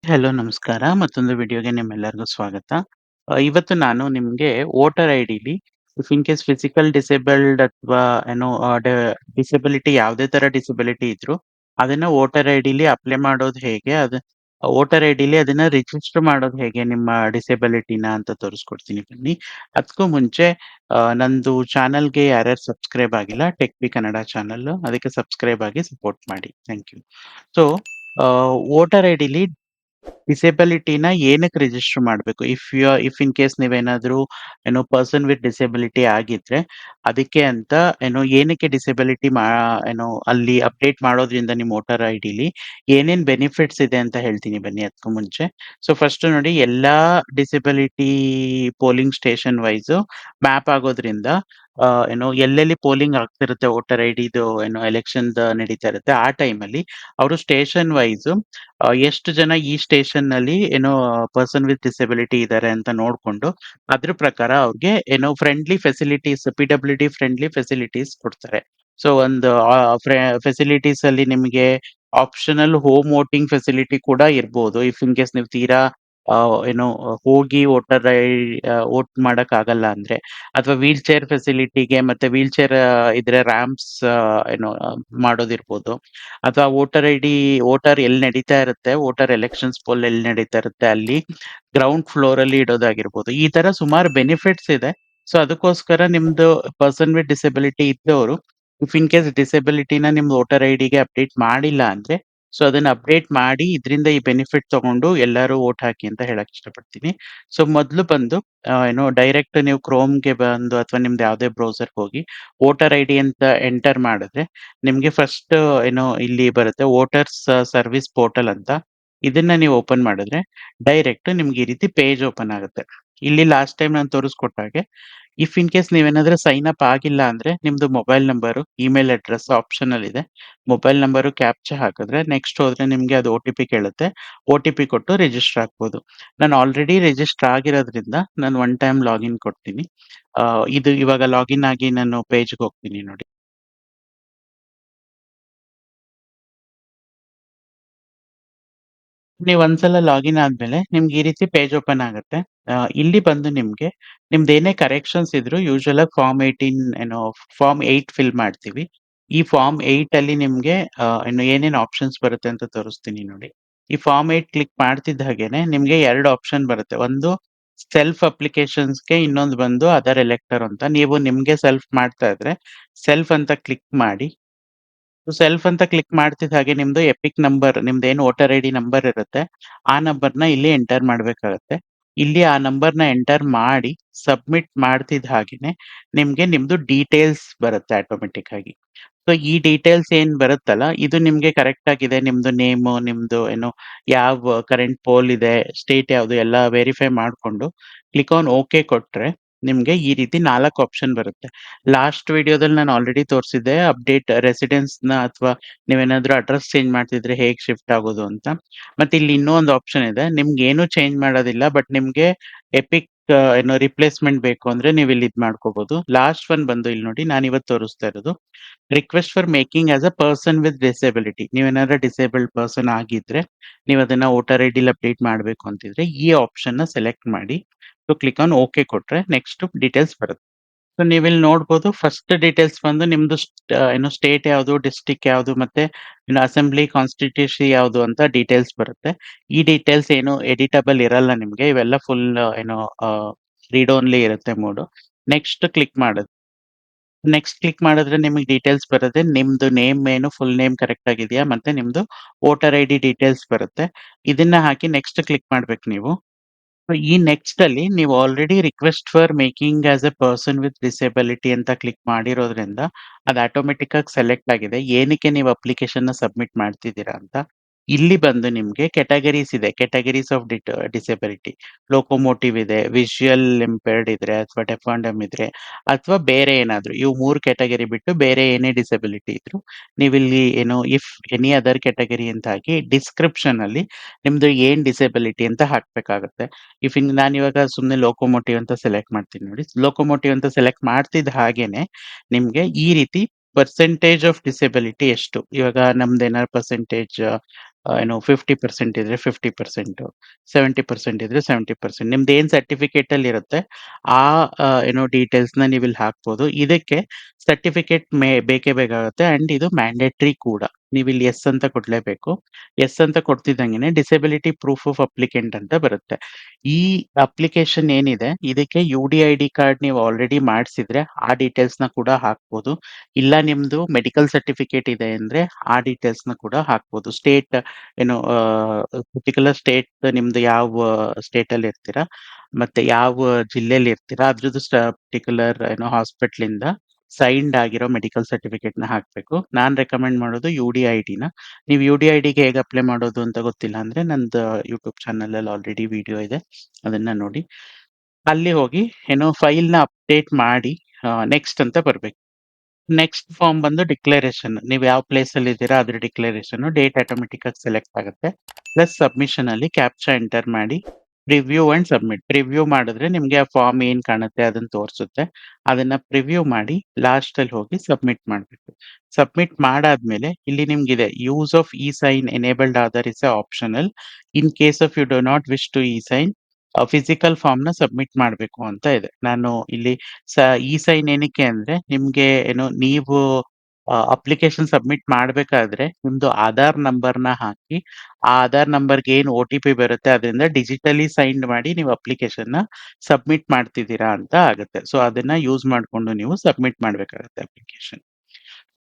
Hello ನಮಸ್ಕಾರ. ಮತ್ತೊಂದು ವಿಡಿಯೋಗೆ ನಿಮ್ಮೆಲ್ಲರಿಗೂ ಸ್ವಾಗತ. ಇವತ್ತು ನಾನು ನಿಮ್ಗೆ ವೋಟರ್ ಐಡಿಲಿ if in case physical disabled ಅಥವಾ ಏನೋ ಡಿಸೆಬಿಲಿಟಿ ಯಾವುದೇ ತರ ಡಿಸೆಬಿಲಿಟಿ ಇದ್ರು ಅದನ್ನ ವೋಟರ್ ಐಡಿಲಿ ಅಪ್ಲೈ ಮಾಡೋದು ಹೇಗೆ, ವೋಟರ್ ಐಡಿಲಿ ಅದನ್ನ ರಿಜಿಸ್ಟರ್ ಮಾಡೋದು ಹೇಗೆ ನಿಮ್ಮ ಡಿಸೆಬಿಲಿಟಿನ ಅಂತ ತೋರಿಸ್ಕೊಡ್ತೀನಿ ಬನ್ನಿ. ಅದಕ್ಕೂ ಮುಂಚೆ ನಂದು ಚಾನಲ್ಗೆ ಯಾರ್ಯಾರು ಸಬ್ಸ್ಕ್ರೈಬ್ ಆಗಿಲ್ಲ, ಟೆಕ್ ಬಿ ಕನ್ನಡ ಚಾನಲ್, ಅದಕ್ಕೆ ಸಬ್ಸ್ಕ್ರೈಬ್ ಆಗಿ ಸಪೋರ್ಟ್ ಮಾಡಿ. Thank you. ಸೊ ವೋಟರ್ ಐಡಿಲಿ ಡಿಸೆಬಿಲಿಟಿನ ಏನಕ್ಕೆ ರಿಜಿಸ್ಟರ್ ಮಾಡಬೇಕು? ಇಫ್ ಇನ್ ಕೇಸ್ ನೀವೇನಾದ್ರೂ ಪರ್ಸನ್ ವಿತ್ ಡಿಸೆಬಿಲಿಟಿ ಆಗಿದ್ರೆ ಅದಕ್ಕೆ ಅಂತ ಏನಕ್ಕೆ ಡಿಸೆಬಿಲಿಟಿ ಅಲ್ಲಿ ಅಪ್ಡೇಟ್ ಮಾಡೋದ್ರಿಂದ ನಿಮ್ಮ ವೋಟರ್ ಐಡಿಲಿ ಏನೇನ್ ಬೆನಿಫಿಟ್ಸ್ ಇದೆ ಅಂತ ಹೇಳ್ತೀನಿ ಬನ್ನಿ ಅದಕ್ಕೂ ಮುಂಚೆ. ಸೊ ಫಸ್ಟ್ ನೋಡಿ, ಎಲ್ಲಾ disability polling station wise map ಆಗೋದ್ರಿಂದ ಎಲ್ಲೆಲ್ಲಿ ಪೋಲಿಂಗ್ ಆಗ್ತಿರುತ್ತೆ ವೋಟರ್ ಐಡಿದು ಎಲೆಕ್ಷನ್ ನಡೀತಾ ಇರುತ್ತೆ ಆ ಟೈಮಲ್ಲಿ ಅವರು ಸ್ಟೇಷನ್ ವೈಸ್ ಎಷ್ಟು ಜನ ಈ ಸ್ಟೇಷನ್ ನಲ್ಲಿ ಪರ್ಸನ್ ವಿತ್ ಡಿಸೆಬಿಲಿಟಿ ಇದ್ದಾರೆ ಅಂತ ನೋಡ್ಕೊಂಡು ಅದ್ರ ಪ್ರಕಾರ ಅವ್ರಿಗೆ friendly facilities, PWD friendly facilities ಕೊಡ್ತಾರೆ. ಸೊ ಒಂದು ಫೆಸಿಲಿಟೀಸ್ ಅಲ್ಲಿ ನಿಮಗೆ ಆಪ್ಷನಲ್ ಹೋಮ್ ವೋಟಿಂಗ್ ಫೆಸಿಲಿಟಿ ಕೂಡ ಇರ್ಬೋದು. ಇಫ್ ಇನ್ ಕೇಸ್ ನೀವು ತೀರಾ ಹೋಗಿ ವೋಟ್ ಮಾಡಕ್ ಆಗಲ್ಲ ಅಂದ್ರೆ, ಅಥವಾ ವೀಲ್ ಚೇರ್ ಫೆಸಿಲಿಟಿಗೆ ಮತ್ತೆ ವೀಲ್ ಚೇರ್ ಇದ್ರೆ ರ್ಯಾಂಪ್ಸ್ ಮಾಡೋದಿರ್ಬೋದು, ಅಥವಾ ವೋಟರ್ ಎಲ್ಲಿ ನಡೀತಾ ಇರುತ್ತೆ, ವೋಟರ್ ಎಲೆಕ್ಷನ್ಸ್ ಪೋಲ್ ಎಲ್ಲಿ ನಡೀತಾ ಇರುತ್ತೆ ಅಲ್ಲಿ ಗ್ರೌಂಡ್ ಫ್ಲೋರ್ ಅಲ್ಲಿ ಇಡೋದಾಗಿರ್ಬೋದು. ಈ ತರ ಸುಮಾರು ಬೆನಿಫಿಟ್ಸ್ ಇದೆ. ಸೊ ಅದಕ್ಕೋಸ್ಕರ ನಿಮ್ದು ಪರ್ಸನ್ ವಿತ್ ಡಿಸೆಬಿಲಿಟಿ ಇದ್ದವರು ಇಫ್ ಇನ್ ಕೇಸ್ ಡಿಸೆಬಿಲಿಟಿನ ನಿಮ್ದು ವೋಟರ್ ಐಡಿಗೆ ಅಪ್ಡೇಟ್ ಮಾಡಿಲ್ಲ ಅಂದ್ರೆ, ಸೊ ಅದನ್ನ ಅಪ್ಡೇಟ್ ಮಾಡಿ ಇದರಿಂದ ಈ ಬೆನಿಫಿಟ್ ತಗೊಂಡು ಎಲ್ಲರೂ ವೋಟ್ ಹಾಕಿ ಅಂತ ಹೇಳಕ್ ಇಷ್ಟಪಡ್ತೀನಿ. ಸೊ ಮೊದಲು ಬಂದು ಡೈರೆಕ್ಟ್ ನೀವು ಕ್ರೋಮ್ಗೆ ಬಂದು ಅಥವಾ ನಿಮ್ದು ಯಾವುದೇ ಬ್ರೌಸರ್ ಹೋಗಿ ವೋಟರ್ ಐಡಿ ಅಂತ ಎಂಟರ್ ಮಾಡಿದ್ರೆ ನಿಮ್ಗೆ ಫಸ್ಟ್ ಇಲ್ಲಿ ಬರುತ್ತೆ ವೋಟರ್ಸ್ ಸರ್ವಿಸ್ ಪೋರ್ಟಲ್ ಅಂತ. ಇದನ್ನ ನೀವು ಓಪನ್ ಮಾಡಿದ್ರೆ ಡೈರೆಕ್ಟ್ ನಿಮ್ಗೆ ಈ ರೀತಿ ಪೇಜ್ ಓಪನ್ ಆಗುತ್ತೆ. ಇಲ್ಲಿ ಲಾಸ್ಟ್ ಟೈಮ್ ನಾನು ತೋರಿಸ್ಕೊಟ್ಟ ಹಾಗೆ ಇಫ್ ಇನ್ ಕೇಸ್ ನೀವೇನಾದ್ರೂ ಸೈನ್ ಅಪ್ ಆಗಿಲ್ಲ ಅಂದ್ರೆ ನಿಮ್ದು mobile number, email address optional ಇದೆ. ಮೊಬೈಲ್ ನಂಬರು ಕ್ಯಾಪ್ಚಾ ಹಾಕಿದ್ರೆ ನೆಕ್ಸ್ಟ್ ಹೋದ್ರೆ ನಿಮ್ಗೆ ಅದು OTP ಕೇಳುತ್ತೆ. OTP ಕೊಟ್ಟು ರಿಜಿಸ್ಟರ್ ಆಗ್ಬೋದು. ನಾನು ಆಲ್ರೆಡಿ ರಿಜಿಸ್ಟರ್ ಆಗಿರೋದ್ರಿಂದ ನಾನು ಒನ್ ಟೈಮ್ ಲಾಗಿನ್ ಕೊಡ್ತೀನಿ. ಇದು ಇವಾಗ ಲಾಗಿನ್ ಆಗಿ ನಾನು ಪೇಜ್ಗೆ ಹೋಗ್ತೀನಿ ನೋಡಿ. ನೀವು ಒಂದ್ಸಲ ಲಾಗಿನ್ ಆದ್ಮೇಲೆ ನಿಮ್ಗೆ ಈ ರೀತಿ ಪೇಜ್ ಓಪನ್ ಆಗುತ್ತೆ. ಇಲ್ಲಿ ಬಂದು ನಿಮ್ದು ಏನೇ ಕರೆಕ್ಷನ್ಸ್ ಇದ್ರು ಯೂಶುವಲ್ ಆಗಿ ಫಾರ್ಮ್ 8 ಫಿಲ್ ಮಾಡ್ತೀವಿ. ಈ ಫಾರ್ಮ್ 8 ಅಲ್ಲಿ ನಿಮ್ಗೆ ಏನೇನ್ ಆಪ್ಷನ್ಸ್ ಬರುತ್ತೆ ಅಂತ ತೋರಿಸ್ತೀನಿ ನೋಡಿ. ಈ ಫಾರ್ಮ್ 8 ಕ್ಲಿಕ್ ಮಾಡ್ತಿದ್ದ ಹಾಗೇನೆ ನಿಮ್ಗೆ 2 ಆಪ್ಷನ್ ಬರುತ್ತೆ. ಒಂದು ಸೆಲ್ಫ್ ಅಪ್ಲಿಕೇಶನ್ಸ್‌ಗೆ, ಇನ್ನೊಂದು ಬಂದು ಅದರ್ ಎಲೆಕ್ಟರ್ ಅಂತ. ನೀವು ನಿಮ್ಗೆ ಸೆಲ್ಫ್ ಮಾಡ್ತಾ ಇದ್ರೆ ಸೆಲ್ಫ್ ಅಂತ ಕ್ಲಿಕ್ ಮಾಡಿ. ಸೆಲ್ಫ್ ಅಂತ ಕ್ಲಿಕ್ ಮಾಡ್ತಿದ್ದ ಹಾಗೆ ನಿಮ್ದು ಎಪಿಕ್ ನಂಬರ್, ನಿಮ್ದೇನು ವೋಟರ್ ಐಡಿ ನಂಬರ್ ಇರುತ್ತೆ ಆ ನಂಬರ್ನ ಇಲ್ಲಿ ಎಂಟರ್ ಮಾಡ್ಬೇಕಾಗತ್ತೆ. ಇಲ್ಲಿ ಆ ನಂಬರ್ನ ಎಂಟರ್ ಮಾಡಿ ಸಬ್ಮಿಟ್ ಮಾಡ್ತಿದ್ದ ಹಾಗೇನೆ ನಿಮ್ಗೆ ನಿಮ್ದು ಡೀಟೇಲ್ಸ್ ಬರುತ್ತೆ ಆಟೋಮೆಟಿಕ್ ಆಗಿ. ಸೊ ಈ ಡೀಟೇಲ್ಸ್ ಏನ್ ಬರುತ್ತಲ್ಲ ಇದು ನಿಮ್ಗೆ ಕರೆಕ್ಟ್ ಆಗಿದೆ, ನಿಮ್ದು ನೇಮು, ನಿಮ್ದು ಯಾವ ಕರೆಂಟ್ ಪೋಲ್ ಇದೆ, ಸ್ಟೇಟ್ ಯಾವ್ದು ಎಲ್ಲ ವೆರಿಫೈ ಮಾಡ್ಕೊಂಡು ಕ್ಲಿಕ್ ಆನ್ ಓಕೆ ಕೊಟ್ರೆ ನಿಮ್ಗೆ ಈ ರೀತಿ 4 ಆಪ್ಷನ್ ಬರುತ್ತೆ. ಲಾಸ್ಟ್ ವಿಡಿಯೋದಲ್ಲಿ ನಾನು ಆಲ್ರೆಡಿ ತೋರಿಸಿದ್ದೆ ಅಪ್ಡೇಟ್ ರೆಸಿಡೆನ್ಸ್‌ನ, ಅಥವಾ ನೀವೇನಾದ್ರೂ ಅಡ್ರೆಸ್ ಚೇಂಜ್ ಮಾಡ್ತಿದ್ರೆ ಹೇಗ್ ಶಿಫ್ಟ್ ಆಗೋದು ಅಂತ. ಮತ್ತೆ ಇಲ್ಲಿ ಇನ್ನೂ ಒಂದು ಆಪ್ಷನ್ ಇದೆ. ನಿಮ್ಗೇನು ಚೇಂಜ್ ಮಾಡೋದಿಲ್ಲ ಬಟ್ ನಿಮ್ಗೆ ಎಪಿಕ್ ರಿಪ್ಲೇಸ್‌ಮೆಂಟ್ ಬೇಕು ಅಂದ್ರೆ ನೀವು ಇಲ್ಲಿ ಇದ್ ಮಾಡ್ಕೋಬಹುದು. ಲಾಸ್ಟ್ ಒನ್ ಬಂದು ಇಲ್ಲಿ ನೋಡಿ, ನಾನಿವತ್ತು ತೋರಿಸ್ತಾ ಇರೋದು request for making as a person with disability. ನೀವೇನಾದ್ರೂ ಡಿಸೇಬಲ್ಡ್ ಪರ್ಸನ್ ಆಗಿದ್ರೆ ನೀವು ಅದನ್ನ ವೋಟರ್ ಐಡಿಲಿ ಅಪ್ಡೇಟ್ ಮಾಡ್ಬೇಕು ಅಂತಿದ್ರೆ ಈ ಆಪ್ಷನ್‌ನ ಸೆಲೆಕ್ಟ್ ಮಾಡಿ ಕ್ಲಿಕ್ ಆನ್ ಓಕೆ ಕೊಟ್ರೆ ನೆಕ್ಸ್ಟ್ ಡೀಟೇಲ್ಸ್ ಬರುತ್ತೆ. ಸೊ ನೀವಿಲ್ಲಿ ನೋಡ್ಬೋದು ಫಸ್ಟ್ ಡೀಟೇಲ್ಸ್ ಬಂದು ನಿಮ್ದು ಸ್ಟೇಟ್ ಯಾವುದು, ಡಿಸ್ಟ್ರಿಕ್ಟ್ ಯಾವುದು, ಮತ್ತೆ ಅಸೆಂಬ್ಲಿ ಕಾನ್ಸ್ಟಿಟ್ಯೂಷಿ ಯಾವುದು ಅಂತ ಡೀಟೇಲ್ಸ್ ಬರುತ್ತೆ. ಈ ಡೀಟೇಲ್ಸ್ ಏನು ಎಡಿಟಬಲ್ ಇರಲ್ಲ ನಿಮ್ಗೆ, ಇವೆಲ್ಲ ಫುಲ್ ರೀಡ್ ಓನ್ಲಿ ಇರುತ್ತೆ ಮೋಡು. ನೆಕ್ಸ್ಟ್ ಕ್ಲಿಕ್ ಮಾಡೋದು. ನೆಕ್ಸ್ಟ್ ಕ್ಲಿಕ್ ಮಾಡಿದ್ರೆ ನಿಮಗೆ ಡೀಟೇಲ್ಸ್ ಬರುತ್ತೆ. ನಿಮ್ದು ನೇಮ್ ಏನು ಫುಲ್ ನೇಮ್ ಕರೆಕ್ಟ್ ಆಗಿದೆಯಾ, ಮತ್ತೆ ನಿಮ್ದು ವೋಟರ್ ಐಡಿ ಡೀಟೇಲ್ಸ್ ಬರುತ್ತೆ. ಇದನ್ನ ಹಾಕಿ ನೆಕ್ಸ್ಟ್ ಕ್ಲಿಕ್ ಮಾಡ್ಬೇಕು ನೀವು. ಸೊ ಈ ನೆಕ್ಸ್ಟ್ ಅಲ್ಲಿ ನೀವು already request for making as A person with disability ಅಂತ ಕ್ಲಿಕ್ ಮಾಡಿರೋದ್ರಿಂದ ಅದು ಆಟೋಮೆಟಿಕ್ ಆಗಿ ಸೆಲೆಕ್ಟ್ ಆಗಿದೆ. ಏನಕ್ಕೆ ನೀವು ಅಪ್ಲಿಕೇಶನ್ ಸಬ್ಮಿಟ್ ಮಾಡ್ತಿದ್ದೀರಾ ಅಂತ. ಇಲ್ಲಿ ಬಂದು ನಿಮ್ಗೆ ಕ್ಯಾಟಗರೀಸ್ ಇದೆ, ಕ್ಯಾಟಗರೀಸ್ ಆಫ್ ಡಿಸೆಬಿಲಿಟಿ. ಲೋಕೋಮೋಟಿವ್ ಇದೆ, ವಿಜುಯಲ್ ಇಂಪೇರ್ಡ್ ಇದ್ರೆ, ಅಥವಾ ಡೆಫ್ ಅಂಡ್ ಡಮ್ ಇದ್ರೆ, ಅಥವಾ ಬೇರೆ ಏನಾದ್ರು ಇವು 3 ಕ್ಯಾಟಗರಿ ಬಿಟ್ಟು ಬೇರೆ ಏನೇ ಡಿಸೆಬಿಲಿಟಿ ಇದ್ರು ನೀವಿಲ್ಲಿ ಇಫ್ ಎನಿ ಅದರ್ ಕ್ಯಾಟಗರಿ ಅಂತ ಹಾಕಿ ಡಿಸ್ಕ್ರಿಪ್ಷನ್ ಅಲ್ಲಿ ನಿಮ್ದು ಏನ್ ಡಿಸೆಬಿಲಿಟಿ ಅಂತ ಹಾಕ್ಬೇಕಾಗತ್ತೆ. ನಾನಿವಾಗ ಸುಮ್ನೆ ಲೋಕೋಮೋಟಿವ್ ಅಂತ ಸೆಲೆಕ್ಟ್ ಮಾಡ್ತೀನಿ ನೋಡಿ. ಲೋಕೋಮೋಟಿವ್ ಅಂತ ಸೆಲೆಕ್ಟ್ ಮಾಡ್ತಿದ್ದ ಹಾಗೇನೆ ನಿಮ್ಗೆ ಈ ರೀತಿ ಪರ್ಸೆಂಟೇಜ್ ಆಫ್ ಡಿಸೆಬಿಲಿಟಿ ಎಷ್ಟು, ಇವಾಗ ನಮ್ದು ಏನಾದ್ರು ಪರ್ಸೆಂಟೇಜ್ ಏನು 50% ಇದ್ರೆ 50%, 70% ಇದ್ರೆ 70%. ನಿಮ್ದು ಏನ್ ಸರ್ಟಿಫಿಕೇಟ್ ಅಲ್ಲಿ ಇರುತ್ತೆ ಆ ಏನೋ ಡೀಟೇಲ್ಸ್‌ನ ನೀವಿಲ್ಲಿ ಹಾಕ್ಬೋದು. ಇದಕ್ಕೆ ಸರ್ಟಿಫಿಕೇಟ್ ಬೇಕೇ ಬೇಕಾಗುತ್ತೆ ಅಂಡ್ ಇದು ಮ್ಯಾಂಡೇಟರಿ ಕೂಡ. ನೀವಿಲ್ಲಿ ಯೆಸ್ ಅಂತ ಕೊಡ್ಲೇಬೇಕು. ಯೆಸ್ ಅಂತ ಕೊಡ್ತಿದ್ದಂಗೆನೆ ಡಿಸೆಬಿಲಿಟಿ ಪ್ರೂಫ್ ಆಫ್ ಅಪ್ಲಿಕೆಂಟ್ ಅಂತ ಬರುತ್ತೆ. ಈ ಅಪ್ಲಿಕೇಶನ್ ಏನಿದೆ ಇದಕ್ಕೆ ಯುಡಿಐಡಿ ಕಾರ್ಡ್ ನೀವು ಆಲ್ರೆಡಿ ಮಾಡ್ಸಿದ್ರೆ ಆ ಡೀಟೇಲ್ಸ್‌ನ ಕೂಡ ಹಾಕ್ಬೋದು. ಇಲ್ಲ ನಿಮ್ದು ಮೆಡಿಕಲ್ ಸರ್ಟಿಫಿಕೇಟ್ ಇದೆ ಅಂದ್ರೆ ಆ ಡೀಟೇಲ್ಸ್‌ನ ಕೂಡ ಹಾಕ್ಬೋದು. ಸ್ಟೇಟ್ ಏನು ಪರ್ಟಿಕ್ಯುಲರ್ ಸ್ಟೇಟ್ ನಿಮ್ದು ಯಾವ ಸ್ಟೇಟ್ ಅಲ್ಲಿ ಇರ್ತೀರಾ ಮತ್ತೆ ಯಾವ ಜಿಲ್ಲೆಯಲ್ಲಿ ಇರ್ತೀರಾ ಅದ್ರದ್ದು ಪರ್ಟಿಕ್ಯುಲರ್ ಏನೋ ಹಾಸ್ಪಿಟ್ಲಿಂದ ಸೈನ್ಡ್ ಆಗಿರೋ ಮೆಡಿಕಲ್ ಸರ್ಟಿಫಿಕೇಟ್‌ನ ಹಾಕ್ಬೇಕು. ನಾನ್ ರೆಕಮೆಂಡ್ ಮಾಡೋದು ಯುಡಿಐಡಿನ. ನೀವು ಯುಡಿಐಡಿಗೆ ಹೇಗೆ ಅಪ್ಲೈ ಮಾಡೋದು ಅಂತ ಗೊತ್ತಿಲ್ಲ ಅಂದ್ರೆ ನಂದು ಯೂಟ್ಯೂಬ್ ಚಾನಲ್ ಅಲ್ಲಿ ಆಲ್ರೆಡಿ ವಿಡಿಯೋ ಇದೆ. ಅದನ್ನ ನೋಡಿ. ಅಲ್ಲಿ ಹೋಗಿ ಏನೋ ಫೈಲ್‌ನ ಅಪ್ಡೇಟ್ ಮಾಡಿ ನೆಕ್ಸ್ಟ್ ಅಂತ ಬರ್ಬೇಕು. ನೆಕ್ಸ್ಟ್ ಫಾರ್ಮ್ ಬಂದು ಡಿಕ್ಲರೇಷನ್. ನೀವು ಯಾವ ಪ್ಲೇಸ್ ಅಲ್ಲಿ ಇದ್ದೀರಾ ಅದ್ರ ಡಿಕ್ಲರೇಷನ್. ಡೇಟ್ ಆಟೋಮೆಟಿಕ್ ಆಗಿ ಸೆಲೆಕ್ಟ್ ಆಗುತ್ತೆ. ಪ್ಲಸ್ ಸಬ್ಮಿಷನ್ ಅಲ್ಲಿ ಕ್ಯಾಪ್ಚಾ ಎಂಟರ್ ಮಾಡಿ ಪ್ರಿವ್ಯೂ ಅಂಡ್ ಸಬ್ಮಿಟ್. ಪ್ರಿವ್ಯೂ ಮಾಡಿದ್ರೆ ನಿಮ್ಗೆ ಆ ಫಾರ್ಮ್ ಏನ್ ಕಾಣುತ್ತೆ ಅದನ್ನ ತೋರಿಸುತ್ತೆ. ಅದನ್ನ ಪ್ರಿವ್ಯೂ ಮಾಡಿ ಲಾಸ್ಟ್ ಅಲ್ಲಿ ಹೋಗಿ ಸಬ್ಮಿಟ್ ಮಾಡ್ಬೇಕು. ಸಬ್ಮಿಟ್ ಮಾಡಾದ್ಮೇಲೆ ಇಲ್ಲಿ ನಿಮ್ಗಿದೆ use of e sign enabled Aadhaar is a optional. In case of you do not wish to e sign physical form ನ ಸಬ್ಮಿಟ್ ಮಾಡ್ಬೇಕು ಅಂತ ಇದೆ. ನಾನು ಇಲ್ಲಿ ಇ ಸೈನ್ ಏನಕ್ಕೆ ಅಂದ್ರೆ ನಿಮ್ಗೆ ಏನು ನೀವು ಅಪ್ಲಿಕೇಶನ್ ಸಬ್ಮಿಟ್ ಮಾಡ್ಬೇಕಾದ್ರೆ ನಿಮ್ದು ಆಧಾರ್ ನಂಬರ್‌ನ ಹಾಕಿ, ಆ ಆಧಾರ್ ನಂಬರ್‌ಗೆ ಏನು ಒ-ಟಿ-ಪಿ ಬರುತ್ತೆ ಅದರಿಂದ ಡಿಜಿಟಲಿ ಸೈನ್ಡ್ ಮಾಡಿ ನೀವು ಅಪ್ಲಿಕೇಶನ್‌ನ ಸಬ್ಮಿಟ್ ಮಾಡ್ತಿದ್ದೀರಾ ಅಂತ ಆಗುತ್ತೆ. ಸೊ ಅದನ್ನ ಯೂಸ್ ಮಾಡ್ಕೊಂಡು ನೀವು ಸಬ್ಮಿಟ್ ಮಾಡ್ಬೇಕಾಗುತ್ತೆ ಅಪ್ಲಿಕೇಶನ್.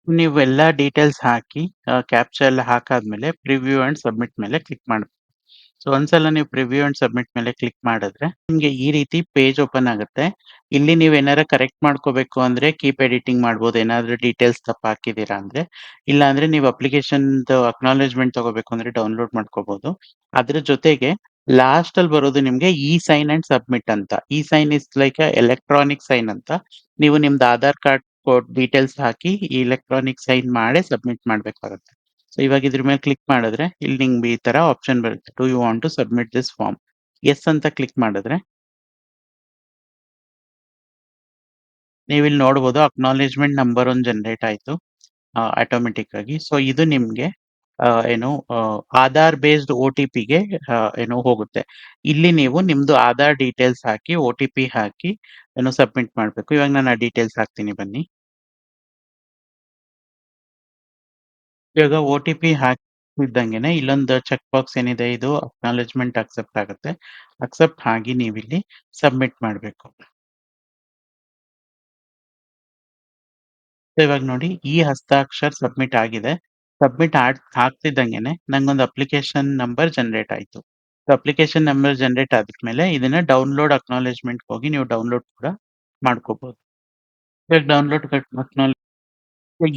ನೀವು ಎಲ್ಲಾ ಡೀಟೇಲ್ಸ್ ಹಾಕಿ ಕ್ಯಾಪ್ಚಾ ಎಲ್ಲ ಹಾಕಾದ್ಮೇಲೆ ಪ್ರಿವ್ಯೂ ಅಂಡ್ ಸಬ್ಮಿಟ್ ಮೇಲೆ ಕ್ಲಿಕ್ ಮಾಡ್ಬೇಕು. ಸೊ ಒಂದ್ಸಲ ನೀವು ಪ್ರಿವ್ಯೂ ಅಂಡ್ ಸಬ್ಮಿಟ್ ಮೇಲೆ ಕ್ಲಿಕ್ ಮಾಡಿದ್ರೆ ನಿಮ್ಗೆ ಈ ರೀತಿ ಪೇಜ್ ಓಪನ್ ಆಗುತ್ತೆ. ಇಲ್ಲಿ ನೀವು ಏನಾರ ಕರೆಕ್ಟ್ ಮಾಡ್ಕೋಬೇಕು ಅಂದ್ರೆ ಕೀಪ್ ಎಡಿಟಿಂಗ್ ಮಾಡ್ಬೋದು. ಏನಾದ್ರೂ ಡೀಟೇಲ್ಸ್ ತಪ್ಪು ಹಾಕಿದೀರಾ ಅಂದ್ರೆ. ಇಲ್ಲ ಅಂದ್ರೆ ನೀವು ಅಪ್ಲಿಕೇಶನ್‌ದು ಅಕ್ನಾಲೆಜ್ಮೆಂಟ್ ತಗೋಬೇಕು ಅಂದ್ರೆ ಡೌನ್ಲೋಡ್ ಮಾಡ್ಕೋಬಹುದು. ಅದ್ರ ಜೊತೆಗೆ ಲಾಸ್ಟ್ ಅಲ್ಲಿ ಬರೋದು ನಿಮ್ಗೆ ಇ ಸೈನ್ ಅಂಡ್ ಸಬ್ಮಿಟ್ ಅಂತ. E sign is like electronic sign ಅಂತ. ನೀವು ನಿಮ್ದು ಆಧಾರ್ ಕಾರ್ಡ್ ಡೀಟೇಲ್ಸ್ ಹಾಕಿ ಇಲೆಕ್ಟ್ರಾನಿಕ್ ಸೈನ್ ಮಾಡೇ ಸಬ್ಮಿಟ್ ಮಾಡ್ಬೇಕಾಗುತ್ತೆ. ಸೊ ಇವಾಗ ಇದ್ರ ಮೇಲೆ ಕ್ಲಿಕ್ ಮಾಡಿದ್ರೆ ಇಲ್ಲಿ ನಿಮ್ಗೆ ಈ ತರ ಆಪ್ಷನ್ ಬರುತ್ತೆ. Do you want to submit this form? Yes ಅಂತ ಕ್ಲಿಕ್ ಮಾಡಿದ್ರೆ ನೀವಿಲ್ಲಿ ನೋಡ್ಬೋದು ಅಕ್ನಾಲೆಜ್ಮೆಂಟ್ ನಂಬರ್ ಒಂದು ಜನರೇಟ್ ಆಯ್ತು ಆಟೋಮೆಟಿಕ್ ಆಗಿ. ಸೊ ಇದು ನಿಮ್ಗೆ ಏನು ಆಧಾರ್ ಬೇಸ್ಡ್ ಒ-ಟಿ-ಪಿಗೆ ಏನು ಹೋಗುತ್ತೆ. ಇಲ್ಲಿ ನೀವು ನಿಮ್ದು ಆಧಾರ್ ಡೀಟೇಲ್ಸ್ ಹಾಕಿ ಒ-ಟಿ-ಪಿ ಹಾಕಿ ಏನು ಸಬ್ಮಿಟ್ ಮಾಡ್ಬೇಕು. ಇವಾಗ ನಾನು ಆ ಡೀಟೇಲ್ಸ್ ಹಾಕ್ತೀನಿ ಬನ್ನಿ. ಇವಾಗ ಒ-ಟಿ-ಪಿ ಹಾಕಿದ್ದಂಗೆನೆ ಇಲ್ಲೊಂದು ಚೆಕ್ ಬಾಕ್ಸ್ ಏನಿದೆ ಇದು ಅಕ್ನಾಲೆಜ್ಮೆಂಟ್ ಅಕ್ಸೆಪ್ಟ್ ಆಗುತ್ತೆ. ಅಕ್ಸೆಪ್ಟ್ ಆಗಿ ನೀವಿಲ್ಲಿ ಸಬ್ಮಿಟ್ ಮಾಡ್ಬೇಕು. ಸೊ ಇವಾಗ ನೋಡಿ ಈ ಹಸ್ತಾಕ್ಷರ್ ಸಬ್ಮಿಟ್ ಆಗಿದೆ. ಸಬ್ಮಿಟ್ ಆಗ್ತಿದ್ದಂಗೆನೆ ನಂಗೊಂದು ಅಪ್ಲಿಕೇಶನ್ ನಂಬರ್ ಜನರೇಟ್ ಆಯ್ತು. ಸೊ ಅಪ್ಲಿಕೇಶನ್ ನಂಬರ್ ಜನರೇಟ್ ಆದ್ಮೇಲೆ ಇದನ್ನ ಡೌನ್ಲೋಡ್ ಅಕ್ನಾಲೆಜ್ಮೆಂಟ್‌ಗೆ ಹೋಗಿ ನೀವು ಡೌನ್ಲೋಡ್ ಕೂಡ ಮಾಡ್ಕೋಬಹುದು. ಇವಾಗ ಡೌನ್ಲೋಡ್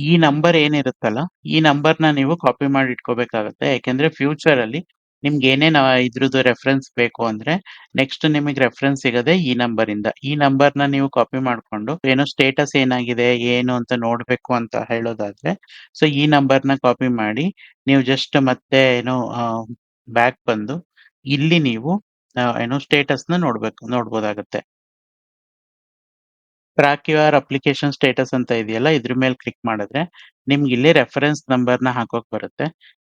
ಈ ನಂಬರ್ ಏನಿರುತ್ತಲ್ಲ, ಈ ನಂಬರ್‌ನ ನೀವು ಕಾಪಿ ಮಾಡಿ ಇಟ್ಕೋಬೇಕಾಗುತ್ತೆ. ಯಾಕೆಂದ್ರೆ ಫ್ಯೂಚರ್ ಅಲ್ಲಿ ನಿಮ್ಗೆ ಏನೇನ್ ಇದ್ರದ್ದು ರೆಫರೆನ್ಸ್ ಬೇಕು ಅಂದ್ರೆ ನೆಕ್ಸ್ಟ್ ನಿಮಗೆ ರೆಫರೆನ್ಸ್ ಸಿಗೋದೇ ಈ ನಂಬರ್ ಇಂದ. ಈ ನಂಬರ್‌ನ ನೀವು ಕಾಪಿ ಮಾಡ್ಕೊಂಡು ಏನೋ ಸ್ಟೇಟಸ್ ಏನಾಗಿದೆ, ಏನು ಅಂತ ನೋಡ್ಬೇಕು ಅಂತ ಹೇಳೋದಾದ್ರೆ ಸೊ ಈ ನಂಬರ್‌ನ ಕಾಪಿ ಮಾಡಿ ನೀವು ಜಸ್ಟ್ ಮತ್ತೆ ಏನೋ ಬ್ಯಾಕ್ ಬಂದು ಇಲ್ಲಿ ನೀವು ಏನೋ ಸ್ಟೇಟಸ್‌ನ ನೋಡ್ಬೋದಾಗುತ್ತೆ. ಟ್ರ್ಯಾಕ್ ಯುವರ್ ಅಪ್ಲಿಕೇಶನ್ ಸ್ಟೇಟಸ್ ಅಂತ ಇದೆಯಲ್ಲ ಇದ್ರ ಮೇಲೆ ಕ್ಲಿಕ್ ಮಾಡಿದ್ರೆ ನಿಮ್ಗೆ ಇಲ್ಲಿ ರೆಫರೆನ್ಸ್ ನಂಬರ್‌ನ ಹಾಕೋಕ್ ಬರುತ್ತೆ.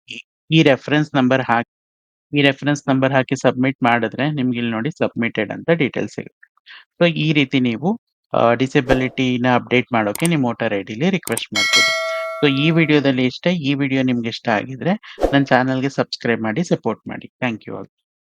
ಈ ಈ ರೆಫರೆನ್ಸ್ ನಂಬರ್ ಹಾಕಿ ಈ ರೆಫರೆನ್ಸ್ ನಂಬರ್ ಹಾಕಿ ಸಬ್ಮಿಟ್ ಮಾಡಿದ್ರೆ ನಿಮ್ಗೆ ಇಲ್ಲಿ ನೋಡಿ ಸಬ್ಮಿಟೆಡ್ ಅಂತ ಡೀಟೇಲ್ಸ್ ಸಿಗುತ್ತೆ. ಸೊ ಈ ರೀತಿ ನೀವು ಡಿಸೆಬಿಲಿಟಿನ ಅಪ್ಡೇಟ್ ಮಾಡೋಕೆ ನಿಮ್ಮ ವೋಟರ್ ಐಡಿಲಿ ರಿಕ್ವೆಸ್ಟ್ ಮಾಡ್ಬೋದು. ಸೊ ಈ ವಿಡಿಯೋದಲ್ಲಿ ಇಷ್ಟೇ. ಈ ವಿಡಿಯೋ ನಿಮ್ಗೆ ಇಷ್ಟ ಆಗಿದ್ರೆ ನನ್ನ ಚಾನಲ್‌ಗೆ ಸಬ್ಸ್ಕ್ರೈಬ್ ಮಾಡಿ ಸಪೋರ್ಟ್ ಮಾಡಿ. Thank you all.